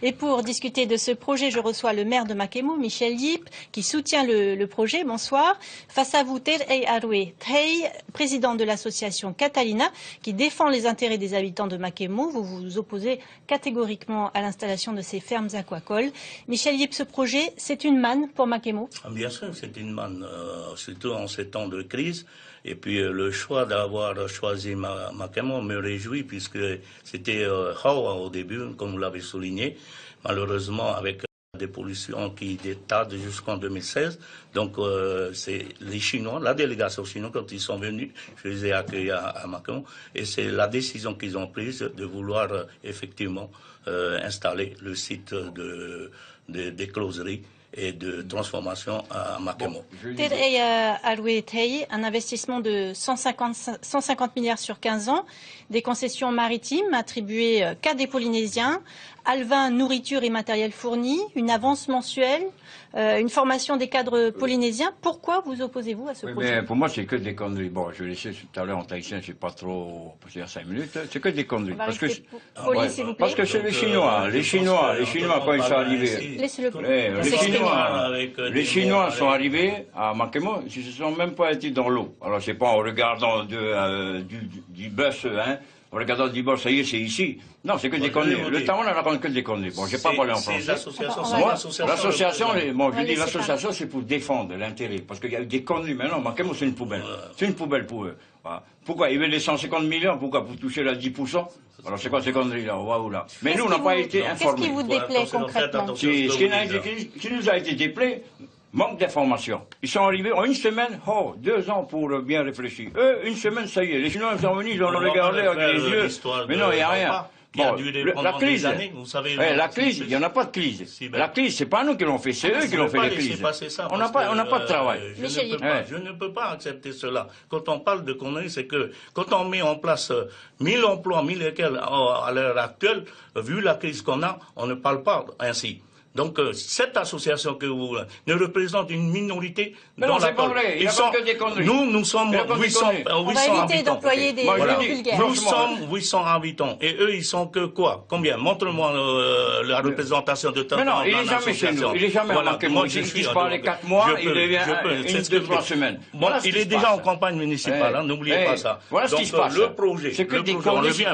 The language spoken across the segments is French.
Et pour discuter de ce projet, je reçois le maire de Makemo, Michel Yip, qui soutient le projet. Bonsoir. Face à vous, Terei Arwe Tei, président de l'association Catalina, qui défend les intérêts des habitants de Makemo. Vous vous opposez catégoriquement à l'installation de ces fermes aquacoles. Michel Yip, ce projet, c'est une manne pour Makemo? Bien sûr, c'est une manne, surtout en ces temps de crise. Et puis le choix d'avoir choisi Makemo me réjouit puisque c'était Hawa au début, comme vous l'avez souligné, malheureusement avec des pollutions qui datent jusqu'en 2016. Donc c'est les Chinois, la délégation chinoise, quand ils sont venus, je les ai accueillis à Makemo et c'est la décision qu'ils ont prise de vouloir effectivement installer le site des closeries et de transformation à Makemo. Terei Arwe Tei, un investissement de 150 milliards sur 15 ans, des concessions maritimes attribuées qu'à des Polynésiens, alevins, nourriture et matériel fourni, une avance mensuelle, une formation des cadres polynésiens. Pourquoi vous opposez-vous à ce projet? Mais pour moi, c'est que des conneries. Bon, je laissais tout à l'heure en tahitien, je sais pas trop, parce qu'il y a 5 minutes. C'est que des conneries. Parce que c'est les Chinois. Les Chinois, quand ils sont arrivés. Les Chinois sont arrivés à Makemo, ils ne sont même pas été dans l'eau. Alors, c'est pas en regardant du bus, hein. En regardant du bord, ça y est, c'est ici. Non, c'est que des conneries. Le temps, on ne raconte que des conneries. Bon, j'ai pas parlé en français. L'association, l'association, c'est pour défendre l'intérêt. Parce qu'il y a eu des conneries. Maintenant, Makemo, c'est une poubelle. C'est une poubelle pour eux. Voilà. Pourquoi? Ils veulent les 150 millions. Pourquoi? Pour toucher la 10%. Alors, c'est quoi ces conneries-là? Waouh, là. Mais nous, on n'a pas été informés. Qu'est-ce qui vous déplaît concrètement? Ce qui nous a été déplaît, manque d'information. Ils sont arrivés en une semaine, 2 ans pour bien réfléchir. Eux, une semaine, ça y est. Les Chinois sont venus, ils ont regardé avec les yeux. Mais non, il n'y a rien. Bon, la crise, la crise, il n'y en a pas de crise. La crise, c'est pas nous qui l'ont fait, c'est eux qui l'ont fait, la crise. On n'a pas de travail. Je ne peux pas accepter cela. Quand on parle de conneries, c'est que quand on met en place 1000 emplois, 1000 et quelques à l'heure actuelle, vu la crise qu'on a, on ne parle pas ainsi. Donc cette association que vous ne représente une minorité dans la vrai. Ils sont que des conneries. Nous sommes 800 habitants. On va éviter d'employer des mots vulgaires. Nous sommes 800 habitants et eux ils sont que quoi? Combien? Montre-moi la représentation de ta. Mais non, il n'est jamais chez nous. Il n'est jamais à Makemo. Il disparaît les 4 mois, il revient une, 2, 3 semaines. Bon, il est déjà en campagne municipale, n'oubliez pas ça. Voilà ce qui se passe. Le projet, c'est que des conneries.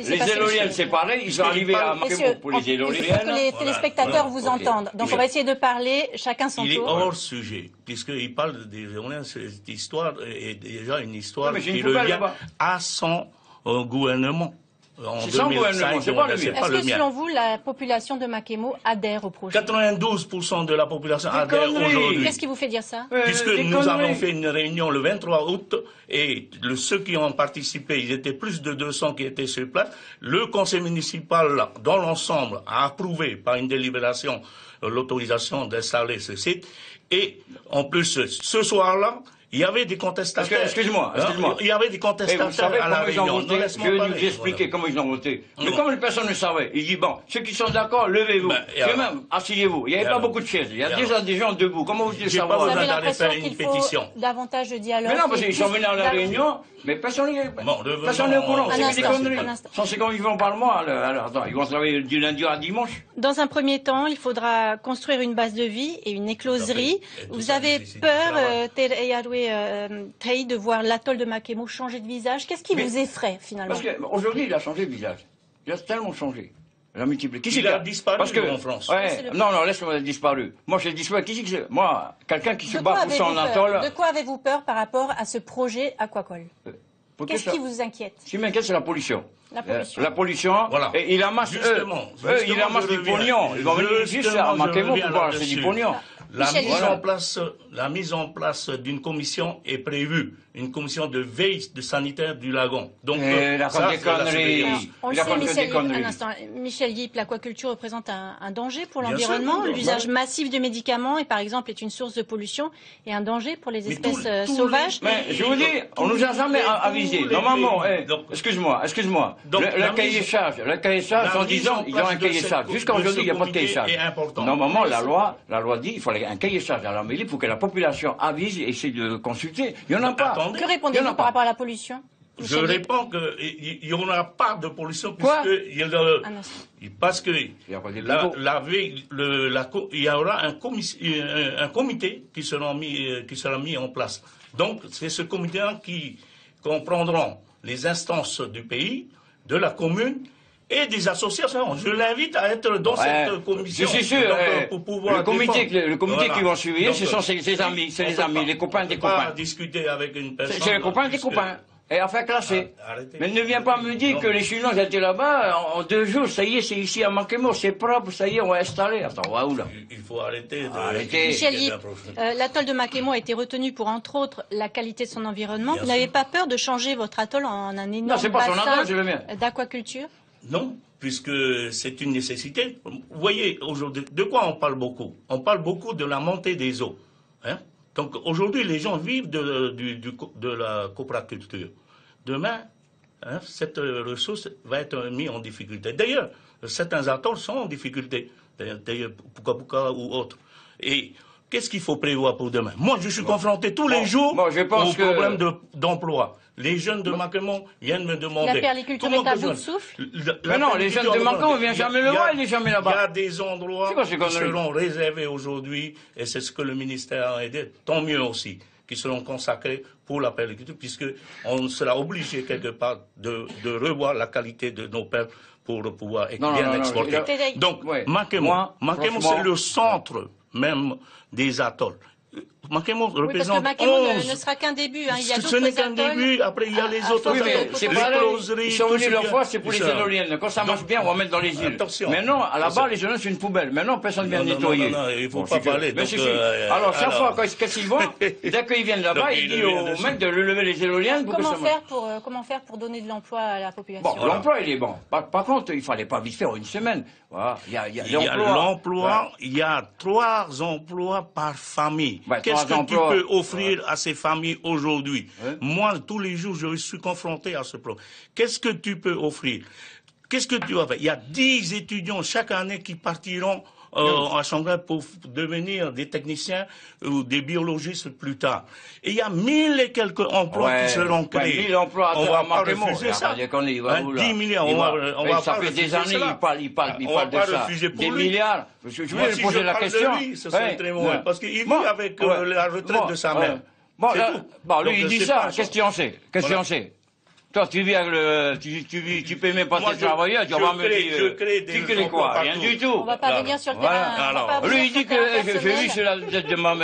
Les éoliennes, c'est pareil. Ils sont arrivés à Makemo pour les éoliennes. Les spectateurs vous entendent. Donc on va essayer de parler chacun son tour. Il est hors sujet, puisqu'il parle des journées. Cette histoire est déjà une histoire qui revient à son gouvernement. C'est son gouvernement, c'est pas le mien. Est-ce que selon vous, la population de Makemo adhère au projet? 92% de la population adhère aujourd'hui. Qu'est-ce qui vous fait dire ça? Puisque nous avons fait une réunion le 23 août et ceux qui ont participé, ils étaient plus de 200 qui étaient sur place. Le conseil municipal, dans l'ensemble, a approuvé par une délibération l'autorisation d'installer ce site. Et en plus, ce soir-là, il y avait des contestataires. Excusez-moi. Il y avait des contestataires à la réunion. Je vais nous expliquer comment ils ont voté. Mais comme les personnes ne savaient, ils disent, bon, ceux qui sont d'accord, levez-vous. Même, asseyez-vous. Il n'y avait pas beaucoup de chaises. Il y a déjà des gens debout. Comment vous dites savoir? Vous avez l'impression qu'il faut davantage de dialogue. Mais non, parce qu'ils sont venus à la réunion, mais personne n'est au courant. C'est des conneries. C'est quand ils vont au Parlement, alors, attends, ils vont travailler du lundi à dimanche. Dans un premier temps, il faudra construire une base de vie et une écloserie. Vous avez peur, Terei Arwe Tei, de voir l'atoll de Makemo changer de visage? Qu'est-ce qui vous effraie finalement? Parce qu'aujourd'hui, il a changé de visage. Il a tellement changé. Il a multiplié. Il a disparu en France. Non, laisse-moi disparu. Moi, j'ai disparu. Moi, quelqu'un qui se bat pour son atoll. De quoi avez-vous peur par rapport à ce projet aquacole? Qu'est-ce qui vous inquiète? Ce qui m'inquiète, c'est la pollution. La pollution. Voilà. Et il amasse il amasse du pognon. Ils vont venir juste à Makemo pour voir c'est du pognon. La mise en place d'une commission est prévue, une commission de veille sanitaire du lagon. Donc, ça, c'est la surveillance. On le sait, un instant. Michel Yip, l'aquaculture représente un danger pour l'environnement. L'usage massif de médicaments, et par exemple, est une source de pollution et un danger pour les espèces sauvages. Mais je vous dis, on nous a jamais avisé. Normalement, excuse-moi. Le cahier charge, en disant, ils ont un cahier charge. Jusqu'à aujourd'hui, il n'y a pas de cahier charge. Normalement, la loi dit, il faut un cahier charge à la mairie pour que la population avise et essaie de consulter. Il n'y en a pas. Que répondez-vous par rapport à la pollution? je réponds qu'il n'y aura pas de pollution Quoi? parce que il y aura un comité qui sera mis en place. Donc c'est ce comité-là qui comprendront les instances du pays, de la commune et des associations. Je l'invite à être dans cette commission. Je suis sûr, pour pouvoir le comité qui vont suivre, ce sont ses amis, c'est les amis, les copains des copains. Pas discuter avec une personne. C'est les copains des copains. Et enfin classé. Mais ne viens pas me dire que les Chinois étaient là-bas, en 2 jours, ça y est, c'est ici à Makemo, c'est propre, ça y est, on va installer. Attends, on va où là? Il faut arrêter Michel Yip, l'atoll de Makemo a été retenu pour, entre autres, la qualité de son environnement. Vous n'avez pas peur de changer votre atoll en un énorme bassin d'aquaculture? Non, puisque c'est une nécessité. Vous voyez, aujourd'hui, de quoi on parle beaucoup? On parle beaucoup de la montée des eaux. Hein? Donc aujourd'hui, les gens vivent de la copraculture. Demain, cette ressource va être mise en difficulté. D'ailleurs, certains atolls sont en difficulté. D'ailleurs, Puka ou autres. Et qu'est-ce qu'il faut prévoir pour demain? Moi, je suis confronté tous les jours au problème d'emploi. Les jeunes de Makemo viennent me demander... La perliculture est à bout de souffle? Mais non, les jeunes de Makemo ne viennent jamais le voir, il n'est jamais là-bas. Il y a des endroits qui seront réservés aujourd'hui, et c'est ce que le ministère a aidé, tant mieux aussi, qui seront consacrés pour la perliculture, puisqu'on sera obligé quelque part de revoir la qualité de nos perles pour pouvoir bien exporter. Donc, Makemo, c'est le centre même des atolls. Makemo représente parce que Makemo ne sera qu'un début. Il y a ce n'est qu'un début, après il y a les autres atolls. C'est pareil, ils sont venus leur fois, c'est pour les éoliennes. Quand ça marche bien, on va mettre dans les îles. Maintenant, là-bas, les éoliennes, c'est une poubelle. Maintenant, personne ne vient nettoyer. Non, il ne faut pas parler. Alors, chaque fois, qu'est-ce qu'ils vont? Dès qu'ils viennent là-bas, ils disent aux mecs de lever les éoliennes pour que ça marche. Comment faire pour donner de l'emploi à la population? Bon, l'emploi, il est bon. Par contre, il ne fallait pas vite faire une semaine. Voilà. Il y a l'emploi, il y a 3 emplois par famille. Qu'est-ce que tu peux offrir à ces familles aujourd'hui? Moi, tous les jours, je suis confronté à ce problème. Qu'est-ce que tu peux offrir? Qu'est-ce que tu vas faire? Il y a 10 étudiants chaque année qui partiront à Shanghai pour devenir des techniciens ou des biologistes plus tard. Et il y a 1000 et quelques emplois qui seront créés. 1000 emplois on va pas refuser ça. 10 milliards, on va ça pas fait des années, il parle de ça. Des lui. Milliards. Je voulais lui poser la question. De lui, ce serait très mauvais, parce qu'il vit avec la retraite de sa mère. Bon, lui, il dit ça. Qu'est-ce que tu en sais? Qu'est-ce que tu en sais? Toi, tu vis avec tu payes même pas tes travailleurs, tu vas me dire, tu crées quoi? Rien du tout. On va pas venir sur le terrain. Lui, il dit que j'ai vu sur la tête de ma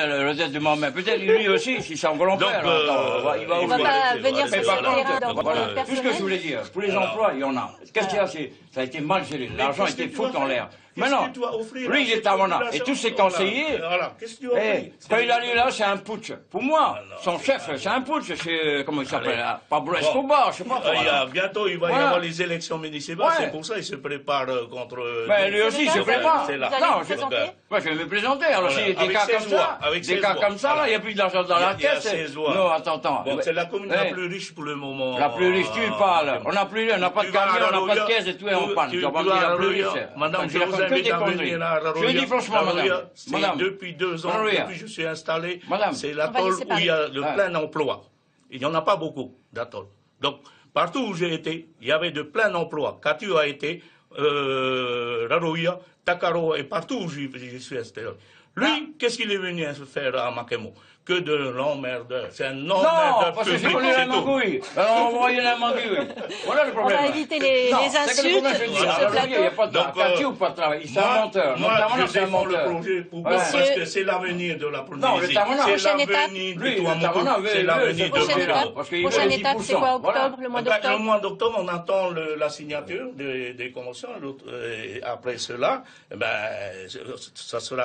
mère, peut-être lui aussi, si c'est un volontaire. On va pas venir sur le terrain. Voilà. Tout ce que je voulais dire, pour les emplois, il y en a. Qu'est-ce qu'il y a? Ça a été mal géré. L'argent a été foutu en l'air. Maintenant, lui, il est à Mona. Et tous ses conseillers, quand il allait là, c'est un putsch. Pour moi, son chef, c'est un putsch. Comment il s'appelle? Pablo Escobar, je sais pas. Bientôt, il va y avoir les élections municipales. C'est pour ça qu'il se prépare contre... Mais lui aussi, il se prépare. Non, je vais me présenter. Alors, s'il y a des cas comme ça, là, il n'y a plus d'argent dans la caisse. Non, attends. C'est la commune la plus riche pour le moment. La plus riche, tu parles. On n'a pas de camion, on n'a pas de caisse et tout est en panne. Tu vas me dire la plus riche. Madame, je vous invite à venir à Raroya. Je dis franchement, madame. Depuis 2 ans, depuis que je suis installé, c'est l'atoll où il y a le plein emploi. Il n'y en a pas beaucoup d'atolls. Donc, partout où j'ai été, il y avait de plein emploi. Katu a été, Raroya, Takaro, et partout où je suis installé. Lui, qu'est-ce qu'il est venu faire à Makemo? Que de l'emmerdeur. C'est un emmerdeur. Non, parce que c'est pour la magouille. Alors, on voyait la magouille. Voilà le problème. On va éviter les insultes sur ce plateau. Il n'y a pas de ou pas de travail. C'est un menteur. Moi, je défends le projet parce que c'est l'avenir de la Polynésie. C'est l'avenir de Tuamotu. C'est l'avenir de Prochaine étape, c'est quoi? Octobre, le mois d'octobre? Le mois d'octobre, on attend la signature des conventions. Après cela,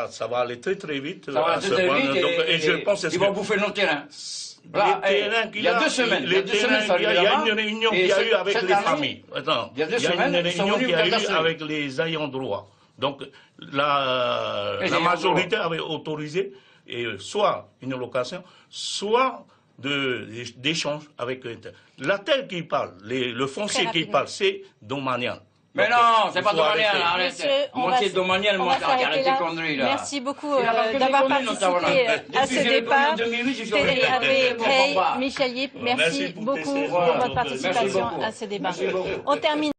ça va aller très très vite. Ça va très très vite. Et je pense ils vont bouffer nos terrains. Il y a 2 semaines. Il y a une réunion qu'il y a eu avec les familles. Il y a une réunion qu'il y a eu avec les ayants droit. Donc, la majorité avait autorisé soit une location, soit d'échange avec la terre qui parle, le foncier qui parle, c'est domanial. Mais non, c'est pas faut domanial, arrêter. arrête. Monsieur, on Moitié va- domanial, on va moitié s'arrêter arrête là. tes conneries, là. Merci beaucoup Il a pas que des d'avoir conneries dans ta participé voilà. à Depuis ce que j'ai débat. connu en 2008, je suis Thierry revenu. Harouet, Mon Hey, papa. Michel Yip, Merci merci pour beaucoup tes pour votre Merci participation beaucoup. à ce débat. Merci beaucoup. On termine.